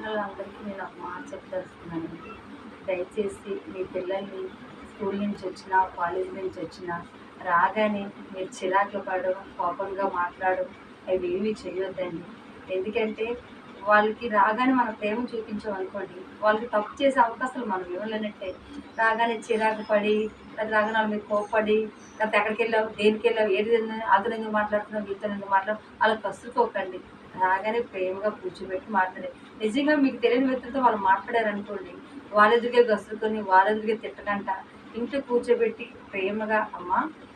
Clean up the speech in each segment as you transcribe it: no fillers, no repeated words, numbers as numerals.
తల్లిదండ్రులందరికీ నేను ఒక మాట చెప్పదలుచుకున్నానండి. దయచేసి మీ పిల్లల్ని స్కూల్ నుంచి వచ్చినా, కాలేజీ నుంచి వచ్చినా రాగానే మీరు చిరాకులు పడడం, కోపంగా మాట్లాడడం అవేమీ చేయొద్దండి. ఎందుకంటే వాళ్ళకి రాగానే మన ప్రేమను చూపించామనుకోండి, వాళ్ళకి తప్పు చేసే అవకాశాలు మనం ఇవ్వలేనట్టే. రాగానే చిరాకు పడి, లేదా రాగానే వాళ్ళ మీద కోప్పడి, లేకపోతే ఎక్కడికెళ్ళావు, దేనికెళ్ళావు, ఏది వాళ్ళతో ఎందుకు మాట్లాడుతున్నావు, వీళ్ళతో ఎందుకు అలా కసురుకోకండి. రాగానే ప్రేమగా కూర్చోబెట్టి మాట్లాడాలి. నిజంగా మీకు తెలియని వ్యక్తులతో వాళ్ళు మాట్లాడారనుకోండి, వాళ్ళెదురుగే గసురుకొని, వాళ్ళెదురుగే తిట్టకంట, ఇంట్లో కూర్చోబెట్టి ప్రేమగా అమ్మ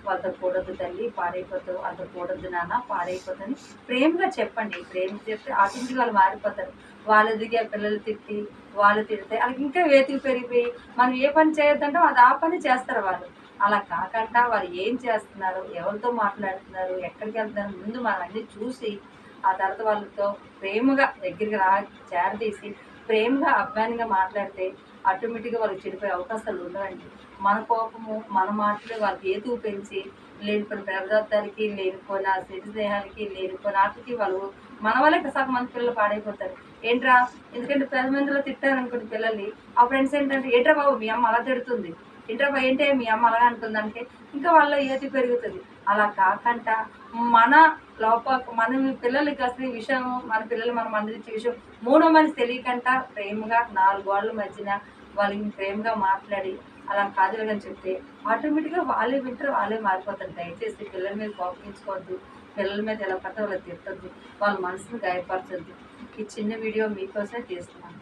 వాళ్ళతో కూడొద్దు తల్లి పాడైపోతావు, వాళ్ళతో కూడొద్దు నాన్న పాడైపోతాని ప్రేమగా చెప్పండి. ప్రేమగా చెప్తే ఆటోమేటిక్గా వాళ్ళు మారిపోతారు. వాళ్ళెదురుగే పిల్లలు తిట్టి, వాళ్ళు తిడితే వాళ్ళకి ఇంకా వేతులు పెరిగిపోయి మనం ఏ పని చేయొద్దంటే అది ఆ పని చేస్తారు వాళ్ళు. అలా కాకుండా వాళ్ళు ఏం చేస్తున్నారు, ఎవరితో మాట్లాడుతున్నారు, ఎక్కడికి వెళ్తున్నారు ముందు మనం అన్నీ చూసి ఆ తర్వాత వాళ్ళతో ప్రేమగా దగ్గరికి చేరదీసి ప్రేమగా అభిమానంగా మాట్లాడితే ఆటోమేటిక్గా వాళ్ళకి చెడిపోయే అవకాశాలు ఉండవండి. మన కోపము మన మాటలు వాళ్ళకి ఏతువు పెంచి లేనిపోయిన పదార్థాలకి, లేనిపోయిన సిరి స్నేహాలకి, లేనిపోయిన ఆటలకి వాళ్ళు మన వల్లే సగం మంది పిల్లలు పాడైపోతారు. ఏంట్రా, ఎందుకంటే 10 మందిలో తిట్టారనుకోండి పిల్లల్ని, ఆ ఫ్రెండ్స్ ఏంటంటే ఏంట్రా బాబు మీ అమ్మ అలా తిడుతుంది, ఏంట్రా బాబు ఏంటే మీ అమ్మ అలాగా అంటుందంటే ఇంకా వాళ్ళ ఏతి పెరుగుతుంది. అలా కాకుండా మన మన పిల్లలకి అసలు ఈ విషయం, మన పిల్లలు మనం మందలించే విషయం మూడో మనిషి తెలియకుండా ప్రేమగా 4 గోడల మధ్యన వాళ్ళని ప్రేమగా మాట్లాడి అలా కాదులని చెప్తే ఆటోమేటిక్గా వాళ్ళే వింటారు, వాళ్ళే మారిపోతారు. దయచేసి పిల్లల మీద కోపగించుకోవద్దు, పిల్లల మీద ఎలా పడితే వాళ్ళకి తిట్టొద్దు, వాళ్ళ మనసును గాయపరచొద్దు. ఈ చిన్న వీడియో మీకోసమే తీస్తున్నాను.